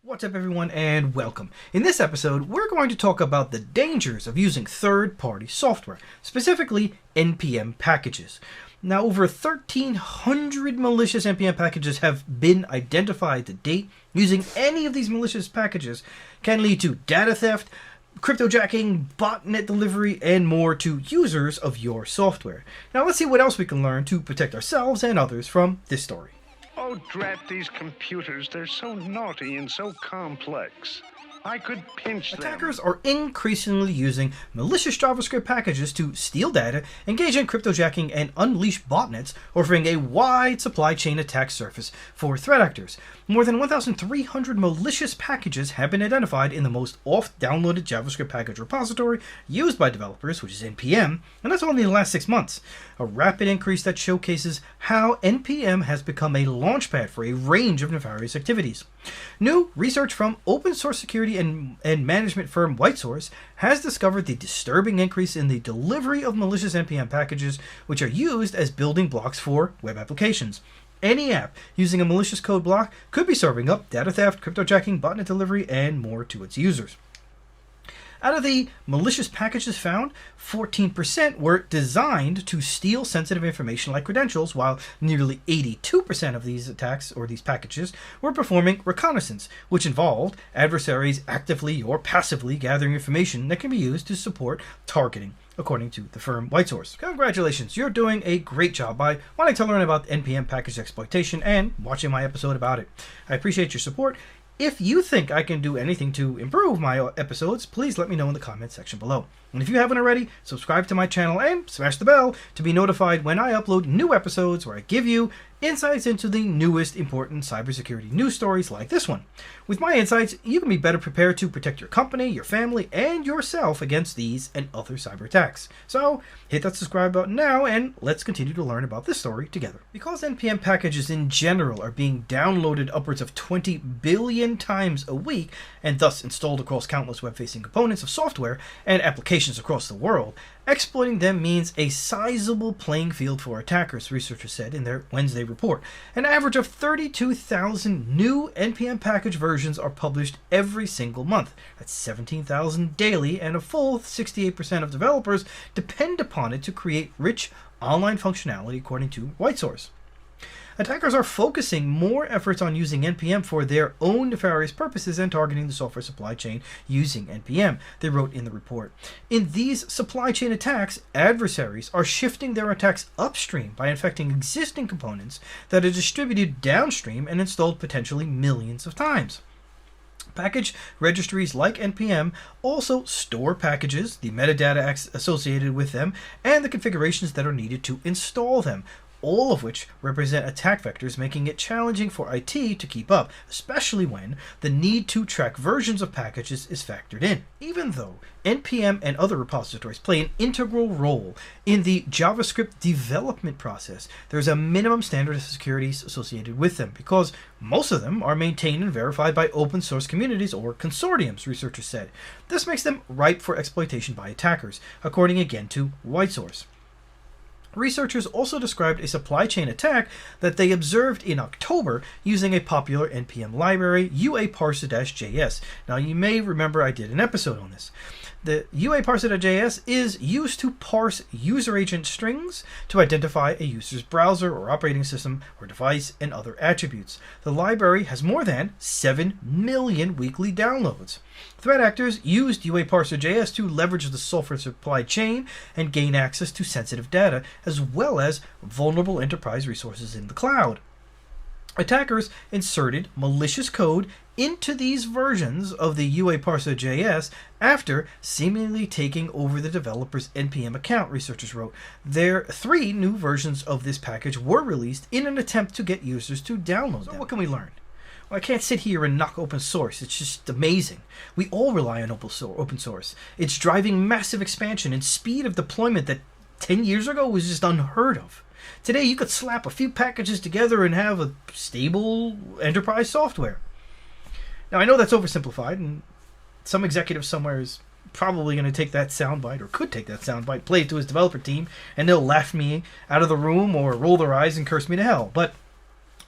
What's up everyone and welcome. In this episode, we're going to talk about the dangers of using third-party software, specifically NPM packages. Now, over 1,300 malicious NPM packages have been identified to date. Using any of these malicious packages can lead to data theft, cryptojacking, botnet delivery, and more to users of your software. Now, let's see what else we can learn to protect ourselves and others from this story. Oh, drat these computers. They're so naughty and so complex. I could pinch them. Attackers are increasingly using malicious JavaScript packages to steal data, engage in cryptojacking, and unleash botnets, offering a wide supply chain attack surface for threat actors. More than 1,300 malicious packages have been identified in the most oft-downloaded JavaScript package repository used by developers, which is NPM, and that's only in the last 6 months. A rapid increase that showcases how NPM has become a launchpad for a range of nefarious activities. New research from open source security and management firm WhiteSource has discovered the disturbing increase in the delivery of malicious NPM packages, which are used as building blocks for web applications. Any app using a malicious code block could be serving up data theft, cryptojacking, botnet delivery, and more to its users. Out of the malicious packages found, 14% were designed to steal sensitive information like credentials, while nearly 82% of these attacks or these packages were performing reconnaissance, which involved adversaries actively or passively gathering information that can be used to support targeting, according to the firm WhiteSource. Congratulations, you're doing a great job by wanting to learn about NPM package exploitation and watching my episode about it. I appreciate your support. If you think I can do anything to improve my episodes, please let me know in the comment section below. And if you haven't already, subscribe to my channel and smash the bell to be notified when I upload new episodes where I give you insights into the newest important cybersecurity news stories like this one. With my insights, you can be better prepared to protect your company, your family, and yourself against these and other cyber attacks. So hit that subscribe button now and let's continue to learn about this story together. Because NPM packages in general are being downloaded upwards of 20 billion times a week and thus installed across countless web-facing components of software and applications across the world, exploiting them means a sizable playing field for attackers, researchers said in their Wednesday report. An average of 32,000 new NPM package versions are published every single month. That's 17,000 daily, and a full 68% of developers depend upon it to create rich online functionality, according to WhiteSource. Attackers are focusing more efforts on using NPM for their own nefarious purposes and targeting the software supply chain using NPM, they wrote in the report. In these supply chain attacks, adversaries are shifting their attacks upstream by infecting existing components that are distributed downstream and installed potentially millions of times. Package registries like NPM also store packages, the metadata associated with them, and the configurations that are needed to install them, all of which represent attack vectors, making it challenging for IT to keep up, especially when the need to track versions of packages is factored in. Even though NPM and other repositories play an integral role in the JavaScript development process, there's a minimum standard of security associated with them, because most of them are maintained and verified by open source communities or consortiums, researchers said. This makes them ripe for exploitation by attackers, according again to WhiteSource. Researchers also described a supply chain attack that they observed in October using a popular NPM library, UA-parser-JS. Now, you may remember I did an episode on this. The UA-parser.js is used to parse user agent strings to identify a user's browser or operating system or device and other attributes. The library has more than 7 million weekly downloads. Threat actors used UA-parser.js to leverage the software supply chain and gain access to sensitive data, as well as vulnerable enterprise resources in the cloud. Attackers inserted malicious code into these versions of the UA-parser.js after seemingly taking over the developer's NPM account, researchers wrote. Their 3 new versions of this package were released in an attempt to get users to download them. So what can we learn? Well, I can't sit here and knock open source. It's just amazing. We all rely on open source. It's driving massive expansion and speed of deployment that 10 years ago was just unheard of. Today, you could slap a few packages together and have a stable enterprise software. Now, I know that's oversimplified, and some executive somewhere is probably going to take that soundbite, or could take that soundbite, play it to his developer team, and they'll laugh me out of the room or roll their eyes and curse me to hell. But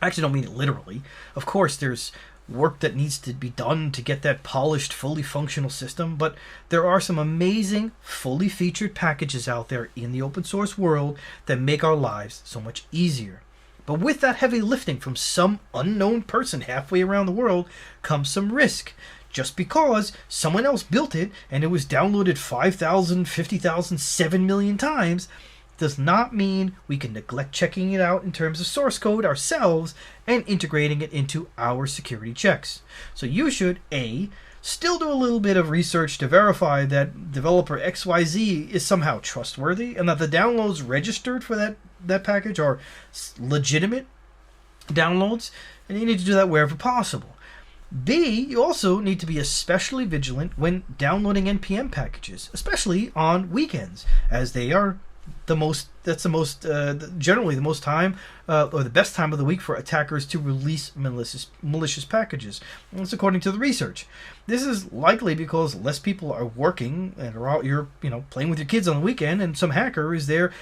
I actually don't mean it literally. Of course, there's work that needs to be done to get that polished, fully functional system, but there are some amazing, fully featured packages out there in the open source world that make our lives so much easier. But with that heavy lifting from some unknown person halfway around the world comes some risk. Just because someone else built it and it was downloaded 5,000, 50,000, 7 million times does not mean we can neglect checking it out in terms of source code ourselves and integrating it into our security checks. So you should, A, still do a little bit of research to verify that developer XYZ is somehow trustworthy and that the downloads registered for that package are legitimate downloads, and you need to do that wherever possible. B, you also need to be especially vigilant when downloading NPM packages, especially on weekends, as they are generally the most time or the best time of the week for attackers to release malicious packages. And that's according to the research. This is likely because less people are working and are out, you're playing with your kids on the weekend, and some hacker is there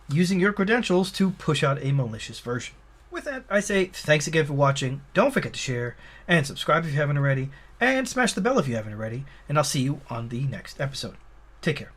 using your credentials to push out a malicious version. With that, I say thanks again for watching. Don't forget to share and subscribe if you haven't already, and smash the bell if you haven't already, and I'll see you on the next episode. Take care.